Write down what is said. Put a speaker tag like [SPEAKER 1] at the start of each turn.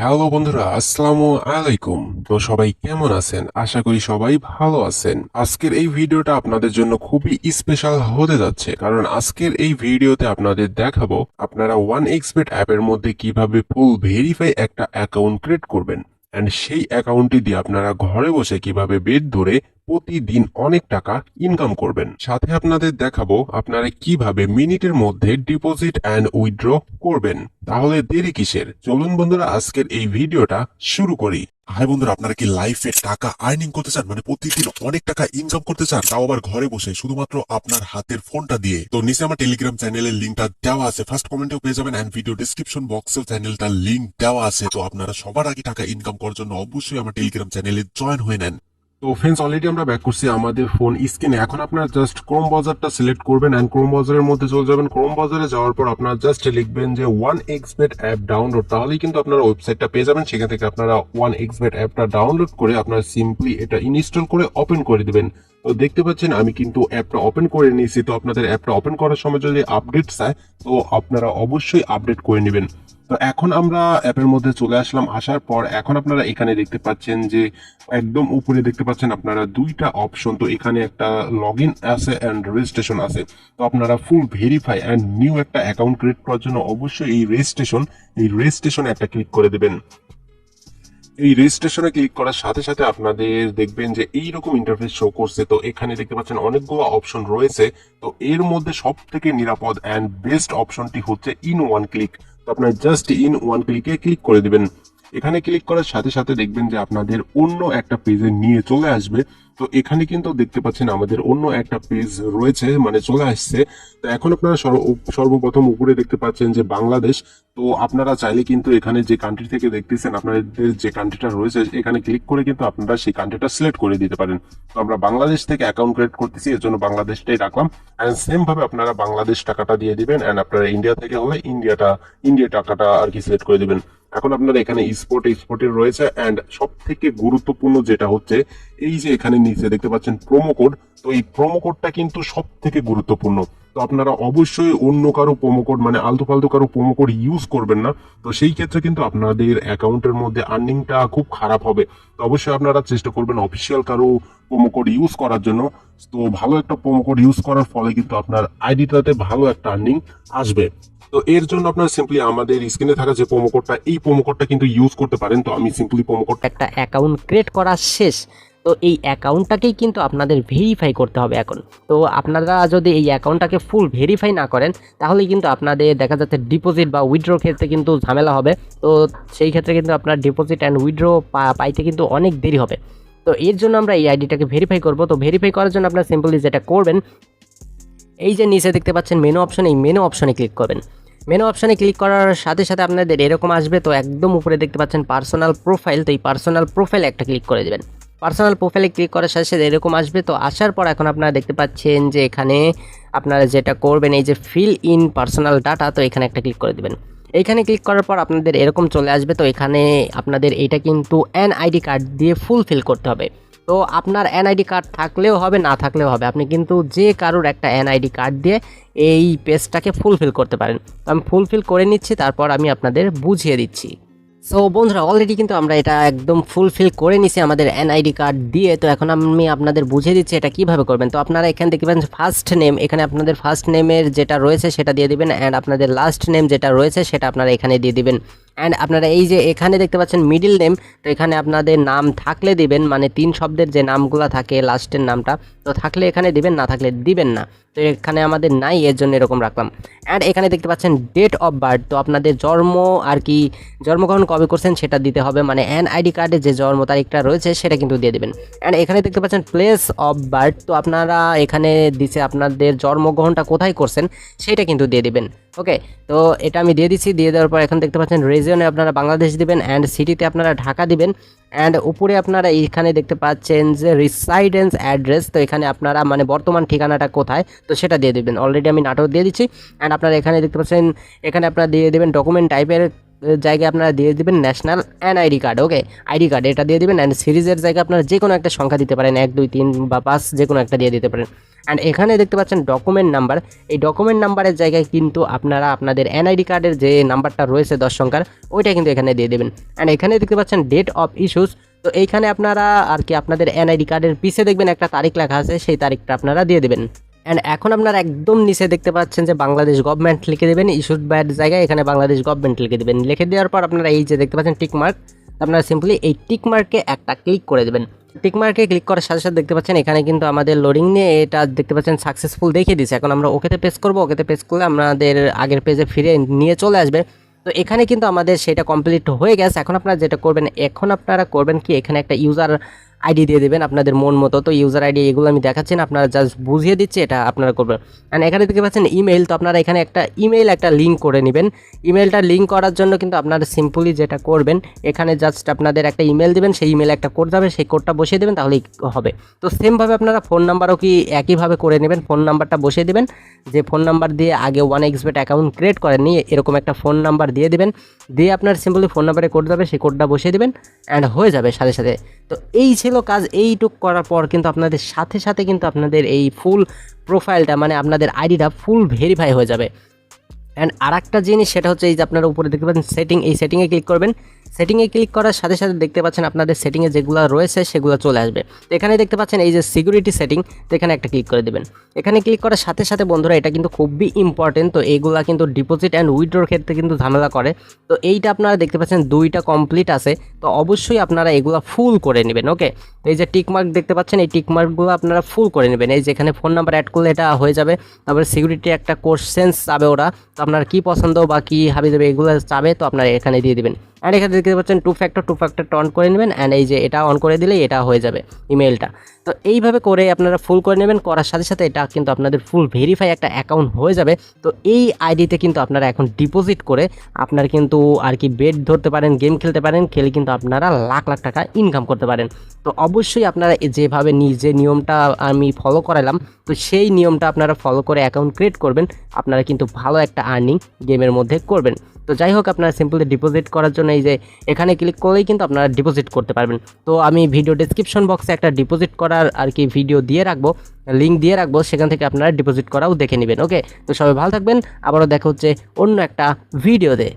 [SPEAKER 1] Hello বন্ধুরা, আসসালামু আলাইকুম। তো সবাই কেমন আছেন? আশা করি সবাই ভালো আছেন। আজকের এই ভিডিওটা আপনাদের জন্য খুবই স্পেশাল হতে যাচ্ছে, কারণ আজকের এই ভিডিওতে আপনাদের দেখাবো আপনারা 1xBet অ্যাপের মধ্যে কিভাবে ফুল ভেরিফাই একটা অ্যাকাউন্ট ক্রিয়েট করবেন, এন্ড সেই অ্যাকাউন্টটি দিয়ে আপনারা ঘরে বসে কিভাবে বেট ধরে প্রতিদিন অনেক টাকা ইনকাম করবেন। সাথে আপনাদের দেখাবো আপনারা কিভাবে মিনিটের মধ্যে ডিপোজিট এন্ড উইথড্র করবেন। তাহলে দেরি কিসের? চলুন বন্ধুরা আজকের এই ভিডিওটা শুরু করি।
[SPEAKER 2] হাই বন্ধুরা, আপনারা কি লাইফে টাকা আর্নিং করতে চান, মানে প্রতিদিন অনেক টাকা ইনকাম করতে চান, তাও আবার ঘরে বসে শুধুমাত্র আপনার হাতের ফোনটা দিয়ে? তো নিচে আমার টেলিগ্রাম চ্যানেলের লিঙ্কটা দেওয়া আছে, ফার্স্ট কমেন্টেও পেয়ে যাবেন, এন্ড ভিডিও ডেসক্রিপশন বক্সেও চ্যানেলটার লিঙ্ক দেওয়া আছে। তো আপনারা সবার আগে টাকা ইনকাম করার জন্য অবশ্যই আমার টেলিগ্রাম চ্যানেলে জয়েন হয়ে নেন।
[SPEAKER 1] তো ফ্রেন্ডস, অলরেডি আমরা ব্যাক করছি আমাদের ফোন স্ক্রিনে। এখন আপনারা জাস্ট ক্রোম ব্রাউজারটা সিলেক্ট করবেন এন্ড ক্রোম ব্রাউজারের মধ্যে চলে যাবেন। ক্রোম ব্রাউজারে যাওয়ার পর আপনারা জাস্ট লিখবেন যে 1xBet অ্যাপ ডাউনলোড, তাহলেই কিন্তু আপনারা ওয়েবসাইটটা পেয়ে যাবেন। সেখান থেকে আপনারা 1xBet অ্যাপটা ডাউনলোড করে আপনারা সিম্পলি এটা ইনস্টল করে ওপেন করে দিবেন। তো দেখতে পাচ্ছেন আমি কিন্তু অ্যাপটা ওপেন করে নিয়েছি। তো আপনাদের অ্যাপটা ওপেন করার সময় যদি আপডেট চায় তো আপনারা অবশ্যই আপডেট করে নেবেন। তো এখন আমরা অ্যাপের মধ্যে চলে আসলাম। আসার পর এখন আপনারা এখানে দেখতে পাচ্ছেন যে একদম উপরে দেখতে পাচ্ছেন আপনারা দুইটা অপশন। তো এখানে একটা লগ ইন আছে এন্ড রেজিস্ট্রেশন আছে। তো আপনারা ফুল ভেরিফাই এন্ড নিউ একটা অ্যাকাউন্ট ক্রিয়েট করার জন্য অবশ্যই এই রেজিস্ট্রেশনে একটা ক্লিক করে দেবেন। এই রেজিস্ট্রেশনে ক্লিক করার সাথে সাথে আপনাদের দেখবেন যে এইরকম ইন্টারফেস শো করছে। তো এখানে দেখতে পাচ্ছেন অনেকগুলো অপশন রয়েছে। তো এর মধ্যে সব থেকে নিরাপদ এন্ড বেস্ট অপশনটি হচ্ছে ইন ওয়ান ক্লিক। তো আপনার জাস্ট ইন ওয়ান ক্লিকে ক্লিক করে দিবেন। এখানে ক্লিক করার সাথে সাথে দেখবেন যে আপনাদের অন্য একটা পেজে নিয়ে চলে আসবে। তো এখানে কিন্তু দেখতে পাচ্ছেন আমাদের অন্য একটা পেজ রয়েছে, মানে চলে আসছে। তো এখন আপনারা সর্বপ্রথম উপরে দেখতে পাচ্ছেন যে বাংলাদেশ। তো আপনারা চাইলে কিন্তু এখানে যে কান্ট্রি থেকে দেখতেছেন আপনাদের যে কান্ট্রিটা রয়েছে এখানে ক্লিক করে কিন্তু আপনারা সেই কান্ট্রিটা সিলেক্ট করে দিতে পারেন। তো আমরা বাংলাদেশ থেকে অ্যাকাউন্ট ক্রিয়েট করতেছি, এর জন্য বাংলাদেশটাই রাখলাম। এন্ড সেম ভাবে আপনারা বাংলাদেশ টাকাটা দিয়ে দিবেন, এন্ড আপনারা ইন্ডিয়া থেকে হলে ইন্ডিয়া টাকাটা আর কি সিলেক্ট করে দিবেন। এখন আপনারা এখানে এক্সপোর্টের রয়েছে, এন্ড সব থেকে গুরুত্বপূর্ণ যেটা হচ্ছে এই যে এখানে নিচে দেখতে পাচ্ছেন প্রোমো কোড। তো এই প্রোমো কোডটা কিন্তু সব থেকে গুরুত্বপূর্ণ। তো আপনারা অবশ্যই অন্য কারো প্রোমো কোড, মানে আলতু ফালতু কারো প্রোমো কোড ইউজ করবেন না। তো সেই ক্ষেত্রে কিন্তু আপনাদের অ্যাকাউন্টের মধ্যে আর্নিংটা খুব খারাপ হবে। তো অবশ্যই আপনারা চেষ্টা করবেন অফিসিয়াল কারো প্রোমো কোড ইউজ করার জন্য। তো ভালো একটা প্রোমো কোড ইউজ করার ফলে কিন্তু আপনার আইডিটাতে ভালো একটা আর্নিং আসবে। তো এর জন্য আপনারা সিম্পলি আমাদের স্ক্রিনে থাকা যে প্রোমো কোডটা, এই প্রোমো কোডটা কিন্তু ইউজ করতে পারেন। তো আমি সিম্পলি প্রোমো কোড
[SPEAKER 3] একটা অ্যাকাউন্ট ক্রিয়েট করা শেষ। তো এই অ্যাকাউন্টটাকেই কিন্তু আপনাদের ভেরিফাই করতে হবে এখন। তো আপনারা যদি এই অ্যাকাউন্টটাকে ফুল ভেরিফাই না করেন তাহলে কিন্তু আপনাদের দেখা যাচ্ছে ডিপোজিট বা উইথড্র ক্ষেত্রে কিন্তু ঝামেলা হবে। তো সেই ক্ষেত্রে কিন্তু আপনার ডিপোজিট অ্যান্ড উইথড্র পাইতে কিন্তু অনেক দেরি হবে। তো এর জন্য আমরা এই আইডিটাকে ভেরিফাই করব। তো ভেরিফাই করার জন্য আপনারা সিম্পলি যেটা করবেন, এই যে নিচে দেখতে পাচ্ছেন মেনু অপশন, এই মেনু অপশনে ক্লিক করবেন। মেনু অপশনে ক্লিক করার সাথে সাথে আপনাদের এরকম আসবে। তো একদম উপরে দেখতে পাচ্ছেন পার্সোনাল প্রোফাইল। তো এই পার্সোনাল প্রোফাইলে একটা ক্লিক করে দেবেন। পার্সোনাল প্রোফাইলে ক্লিক করার সাথে সাথে এরকম আসবে। তো আসার পর এখন আপনারা দেখতে পাচ্ছেন যে এখানে আপনারা যেটা করবেন এই যে ফিল ইন পার্সোনাল ডাটা, তো এখানে একটা ক্লিক করে দেবেন। এইখানে ক্লিক করার পর আপনাদের এরকম চলে আসবে। তো এখানে আপনাদের এইটা কিন্তু এনআইডি কার্ড দিয়ে ফুলফিল করতে হবে। তো আপনার এনআইডি কার্ড থাকলেও হবে, না থাকলেও হবে, আপনি কিন্তু যে কারোর একটা এনআইডি কার্ড দিয়ে এই পেজটাকে ফুলফিল করতে পারেন। তো আমি ফুলফিল করে নিচ্ছি, তারপর আমি আপনাদের বুঝিয়ে দিচ্ছি। সো বন্ধুরা, অলরেডি কিন্তু আমরা এটা একদম ফুলফিল করে নিছি আমাদের এনআইডি কার্ড দিয়ে। তো এখন আমি আপনাদের বুঝিয়ে দিচ্ছি এটা কিভাবে করবেন। তো আপনারা এখানে দেখবেন ফার্স্ট নেম, এখানে আপনাদের ফার্স্ট নেমের যেটা রয়েছে সেটা দিয়ে দিবেন, অ্যান্ড আপনাদের লাস্ট নেম যেটা রয়েছে সেটা আপনারা এখানে দিয়ে দিবেন। অ্যান্ড আপনারা এই যে এখানে দেখতে পাচ্ছেন মিডিল নেম, তো এখানে আপনাদের নাম থাকলে দিবেন, মানে 3 শব্দের যে নামগুলো থাকে লাস্টের নামটা, তো থাকলে এখানে দিবেন, না থাকলে দিবেন না। তো এখানে আমাদের নাই, এর জন্য এরকম রাখলাম। অ্যান্ড এখানে দেখতে পাচ্ছেন ডেট অফ বার্থ, তো আপনাদের জন্ম আর কি জন্মগ্রহণ কবে করছেন সেটা দিতে হবে, মানে এনআইডি কার্ডে যে জন্ম তারিখটা রয়েছে সেটা কিন্তু দিয়ে দেবেন। অ্যান্ড এখানে দেখতে পাচ্ছেন প্লেস অফ বার্থ, তো আপনারা এখানে দিছে আপনাদের জন্মগ্রহণটা কোথায় করছেন সেটা কিন্তু দিয়ে দিবেন। ওকে, তো এটা আমি দিয়ে দিচ্ছি। দিয়ে দেওয়ার পর এখন দেখতে পাচ্ছেন রিজিয়নে আপনারা বাংলাদেশ দিবেন, অ্যান্ড সিটিতে আপনারা ঢাকা দিবেন। অ্যান্ড উপরে আপনারা এইখানে দেখতে পাচ্ছেন যে রেসিডেন্স অ্যাড্রেস, তো এখানে আপনারা মানে বর্তমান ঠিকানাটা কোথায় তো সেটা দিয়ে দেবেন। অলরেডি আমি নাটক দিয়ে দিচ্ছি। অ্যান্ড আপনারা এখানে দেখতে পাচ্ছেন এখানে আপনারা দিয়ে দেবেন ডকুমেন্ট টাইপের জায়গায় আপনারা দিয়ে দিবেন ন্যাশনাল এনআইডি কার্ড, ওকে আইডি কার্ড এটা দিয়ে দিবেন। অ্যান্ড সিরিজের জায়গায় আপনারা যে কোনো একটা সংখ্যা দিতে পারেন, 1 2 3 বা 5 যে কোনো একটা দিয়ে দিতে পারেন। অ্যান্ড এখানে দেখতে পাচ্ছেন ডকুমেন্ট নাম্বার, এই ডকুমেন্ট নাম্বারের জায়গায় কিন্তু আপনারা আপনাদের এনআইডি কার্ডের যে নাম্বারটা রয়েছে 10 সংখ্যার ওইটা কিন্তু এখানে দিয়ে দেবেন। অ্যান্ড এখানে দেখতে পাচ্ছেন ডেট অফ ইস্যুস, তো এইখানে আপনারা আর কি আপনাদের এনআইডি কার্ডের পিছে দেখবেন একটা তারিখ লেখা আছে, সেই তারিখটা আপনারা দিয়ে দেবেন। অ্যান্ড এখন আপনারা একদম নিচে দেখতে পাচ্ছেন যে বাংলাদেশ গভর্নমেন্ট লিখে দেবেন, ইস্যুড বাই জায়গায় এখানে বাংলাদেশ গভর্নমেন্ট লিখে দেবেন। লিখে দেওয়ার পর আপনারা এই যে দেখতে পাচ্ছেন টিক মার্ক, আপনারা সিম্পলি এই টিক মার্কে একটা ক্লিক করে দেবেন। টিক মার্কে ক্লিক করার সাথে সাথে দেখতে পাচ্ছেন এখানে কিন্তু আমাদের লোডিং নিয়ে এটা দেখতে পাচ্ছেন সাকসেসফুল দেখিয়ে দিচ্ছে। এখন আমরা ওকেতে প্রেস করব, ওকেতে প্রেস করলে আমাদের আগের পেজে ফিরে নিয়ে চলে আসবে। তো এখানে কিন্তু আমাদের সেটা কমপ্লিট হয়ে গেছে। এখন আপনারা যেটা করবেন, এখন আপনারা করবেন কি এখানে একটা ইউজার আইডি দিয়ে দেবেন আপনাদের মন মতো। তো ইউজার আইডি এগুলো আমি দেখাচ্ছি না, আপনারা জাস্ট বুঝিয়ে দিচ্ছি, এটা আপনারা করবেন। অ্যান্ড এখানে দেখতে পাচ্ছেন ইমেল, তো আপনারা এখানে একটা ইমেল একটা লিঙ্ক করে নেবেন। ইমেলটা লিঙ্ক করার জন্য কিন্তু আপনারা সিম্পলি যেটা করবেন, এখানে জাস্ট আপনাদের একটা ইমেল দেবেন, সেই ইমেলে একটা কোড যাবে, সেই কোডটা বসিয়ে দেবেন তাহলেই হবে। তো সেমভাবে আপনারা ফোন নাম্বারও কি একইভাবে করে নেবেন, ফোন নাম্বারটা বসিয়ে দেবেন, যে ফোন নাম্বার দিয়ে আগে 1xbet অ্যাকাউন্ট ক্রিয়েট করেননি এরকম একটা ফোন নাম্বার দিয়ে দেবেন, দিয়ে আপনার সিম্পলি ফোন নাম্বারে কোড যাবে, সেই কোডটা বসিয়ে দেবেন অ্যান্ড হয়ে যাবে সাথে সাথে। তো এই ছিল কাজ। এইটুক করার পর কিন্তু আপনাদের সাথে সাথে কিন্তু আপনাদের এই ফুল প্রোফাইলটা মানে আপনাদের আইডিটা ফুল ভেরিফাই হয়ে যাবে। অ্যান্ড আর একটা জিনিস সেটা হচ্ছে এই যে আপনারা উপরে দেখতে পাচ্ছেন সেটিং, এই সেটিংয়ে ক্লিক করবেন। সেটিংয়ে ক্লিক করার সাথে সাথে দেখতে পাচ্ছেন আপনাদের সেটিংয়ে যেগুলো রয়েছে সেগুলো চলে আসবে। তো এখানে দেখতে পাচ্ছেন এই যে সিকিউরিটি সেটিং, তো এখানে একটা ক্লিক করে দেবেন। এখানে ক্লিক করার সাথে সাথে বন্ধুরা এটা কিন্তু খুবই ইম্পর্টেন্ট, তো এইগুলা কিন্তু ডিপোজিট অ্যান্ড উইথড্রোর ক্ষেত্রে কিন্তু ঝামেলা করে। তো এইটা আপনারা দেখতে পাচ্ছেন 2টা কমপ্লিট আছে, তো অবশ্যই আপনারা এগুলো ফুল করে নেবেন, ওকে। তো এই যে টিকমার্ক দেখতে পাচ্ছেন, এই টিকমার্কগুলো আপনারা ফুল করে নেবেন। এই যেখানে ফোন নাম্বার অ্যাড করলে এটা হয়ে যাবে। তারপরে সিকিউরিটি একটা কোশ্চেন্স চাবে ওরা, তো আপনার কী পছন্দ বা কী হাবি দেবে এগুলো চাবে, তো আপনারা এখানে দিয়ে দেবেন। অ্যান্ড এখানে দেখতে পাচ্ছেন টু ফ্যাক্টরটা অন করে নেবেন। অ্যান্ড এই যে এটা অন করে দিলেই এটা হয়ে যাবে ইমেলটা। তো এইভাবে করে আপনারা ফুল করে নেবেন, করার সাথে সাথে এটা কিন্তু আপনাদের ফুল ভেরিফাই একটা অ্যাকাউন্ট হয়ে যাবে। তো এই আইডিতে কিন্তু আপনারা এখন ডিপোজিট করে আপনার কিন্তু আর কি বেট ধরতে পারেন, গেম খেলতে পারেন, খেলে কিন্তু আপনারা লাখ লাখ টাকা ইনকাম করতে পারেন। তো অবশ্যই আপনারা যেভাবে যে নিয়মটা আমি ফলো করালাম, তো সেই নিয়মটা আপনারা ফলো করে অ্যাকাউন্ট ক্রিয়েট করবেন, আপনারা কিন্তু ভালো একটা আর্নিং গেমের মধ্যে করবেন। তো যাই হোক, আপনারা সিম্পলি ডিপোজিট করার জন্য এই যে এখানে ক্লিক করলেই কিন্তু আপনারা ডিপোজিট করতে পারবেন। তো আমি ভিডিও ডেসক্রিপশন বক্সে একটা ডিপোজিট করার আর কি ভিডিও দিয়ে রাখবো, লিঙ্ক দিয়ে রাখবো, সেখান থেকে আপনারা ডিপোজিট করাও দেখে নেবেন, ওকে। তো সবাই ভালো থাকবেন, আবারও দেখা হচ্ছে অন্য একটা ভিডিওতে।